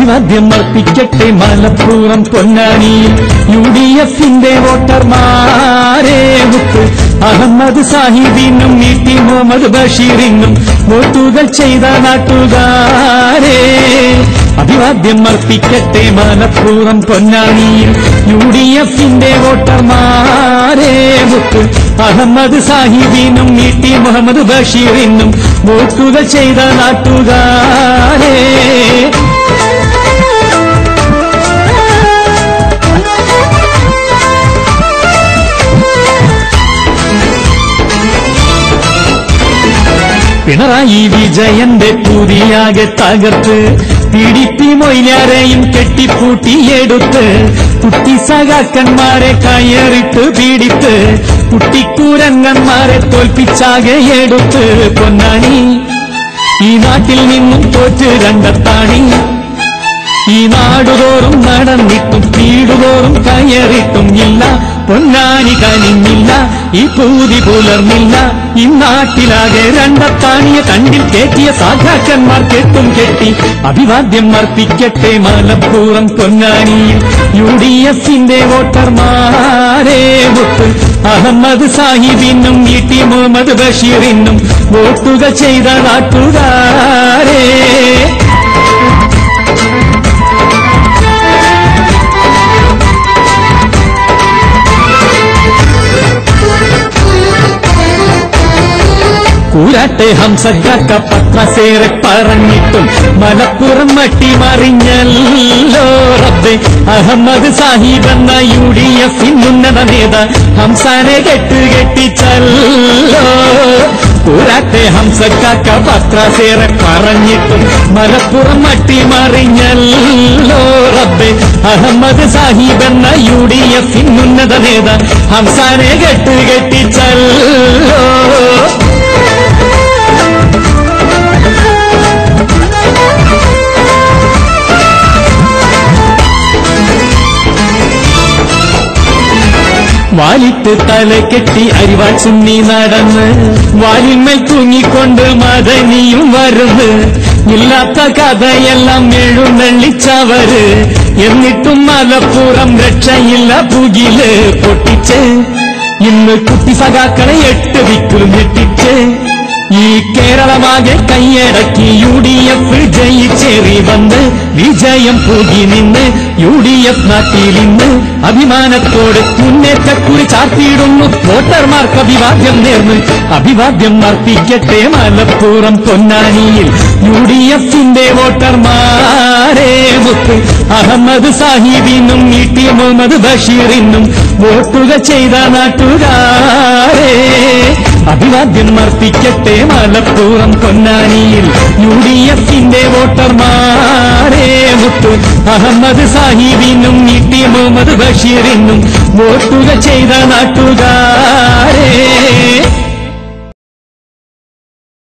അഭിവാദ്യം അർപ്പിക്കട്ടെ മലപ്പുറം പൊന്നാനിയിൽ UDFന്റെ വോട്ടർമാരെ മുത്ത് അഹമ്മദ് സാഹിബിനും ഇ.ടി. മുഹമ്മദ് ബഷീറിനും വോട്ടുകൾ ചെയ്ത നാട്ടുകാരെ അഭിവാദ്യം അർപ്പിക്കട്ടെ മലപ്പുറം പൊന്നാനിയിൽ UDFന്റെ വോട്ടർമാരെ മുത്ത് അഹമ്മദ് സാഹിബിനും ഇ.ടി. മുഹമ്മദ് ബഷീറിനും വോട്ടുകൾ ചെയ്ത നാട്ടുകാരെ പിണറായി വിജയന്റെ പുതിയാകെ തകർത്ത് PDP മൊയ്ലാരെയും കെട്ടിപ്പൂട്ടിയെടുത്ത് കുട്ടി സഖാക്കന്മാരെ കയറിട്ട് പീഡിത്ത് കുട്ടിക്കൂരങ്ങന്മാരെ തോൽപ്പിച്ചാകെ എടുത്ത് പൊന്നാനി ഈ നാട്ടിൽ നിന്നും തോറ്റ് രണ്ടത്താണി ഈ നാടുതോറും നടന്നിട്ടും വീടുതോറും കയറിട്ടും ഇല്ല പൊന്നാനി കനിഞ്ഞില്ല ഈ പൂതി പുലർന്നില്ല ഈ നാട്ടിലാകെ രണ്ടത്താണിയെ കണ്ടിൽ കേറ്റിയ സാധാക്കന്മാർ കെട്ടും കെട്ടി അഭിവാദ്യം അർപ്പിക്കട്ടെ മലപ്പുറം പൊന്നാനിയിൽ UDFന്റെ വോട്ടർമാരെ മുത്ത് അഹമ്മദ് സാഹിബിനും ഇ.ടി. മുഹമ്മദ് ബഷീറിനും വോട്ടുകൾ ചെയ്ത നാട്ടുകാരെ കൂരാട്ടെ ഹംസക്കാക്ക പത്രസേറെ പറഞ്ഞിട്ടും മലപ്പുറം മട്ടിമറിഞ്ഞല്ലോ റബ്ബേ അഹമ്മദ് സാഹിബ് എന്ന UDF ഉന്നത നേത ഹംസാനെ കെട്ടിച്ചല്ലോ കൂരാട്ടെ ഹംസക്കാക്ക പത്രസേറെ പറഞ്ഞിട്ടും മലപ്പുറം മട്ടിമറിഞ്ഞല്ലോ റബ്ബേ അഹമ്മദ് സാഹിബ് എന്ന UDF ഉന്നത നേത ഹംസാനെ കെട്ടിച്ചല്ലോ വാലിട്ട് തലകെട്ടി അരിവാൾ ചുന്നി നടന്ന് വാലിന്മേൽ തൂങ്ങിക്കൊണ്ട് മദനിയും വരുന്ന് ഇല്ലാത്ത കഥയെല്ലാം എഴുന്നള്ളിച്ചവര് എന്നിട്ടും മലപ്പുറം രക്ഷയില്ല പുകില് പൊട്ടിച്ച് ഇന്ന് കുട്ടി സഖാക്കളെ 8 ദിക്കിലും ഞെട്ടിച്ച് ഈ കേരളമാകെ കൈയടക്കി UDF ജയിച്ചേറി വന്ന് വിജയം പൂകി നിന്ന് UDF നാട്ടിലിന്ന് അഭിമാനത്തോടെ മുന്നേറ്റക്കുറി ചാർത്തിയിടുന്നു വോട്ടർമാർക്ക് അഭിവാദ്യം നേർന്ന് അഭിവാദ്യം അർപ്പിക്കട്ടെ മലപ്പുറം പൊന്നാനിയിൽ UDFന്റെ വോട്ടർമാരെ മുത്ത് അഹമ്മദ് സാഹിബിനും ഇ.ടി. മുഹമ്മദ് ബഷീറിനും വോട്ടുകൾ ചെയ്ത നാട്ടുകാരെ അഭിവാദ്യം അർപ്പിക്കട്ടെ മലപ്പുറം പൊന്നാനിയിൽ UDFന്റെ വോട്ടർമാരെ മുത്ത് അഹമ്മദ് സാഹിബിനും ഇ.ടി. മുഹമ്മദ് ബഷീറിനും വോട്ടുകൾ ചെയ്ത നാട്ടുകാരെ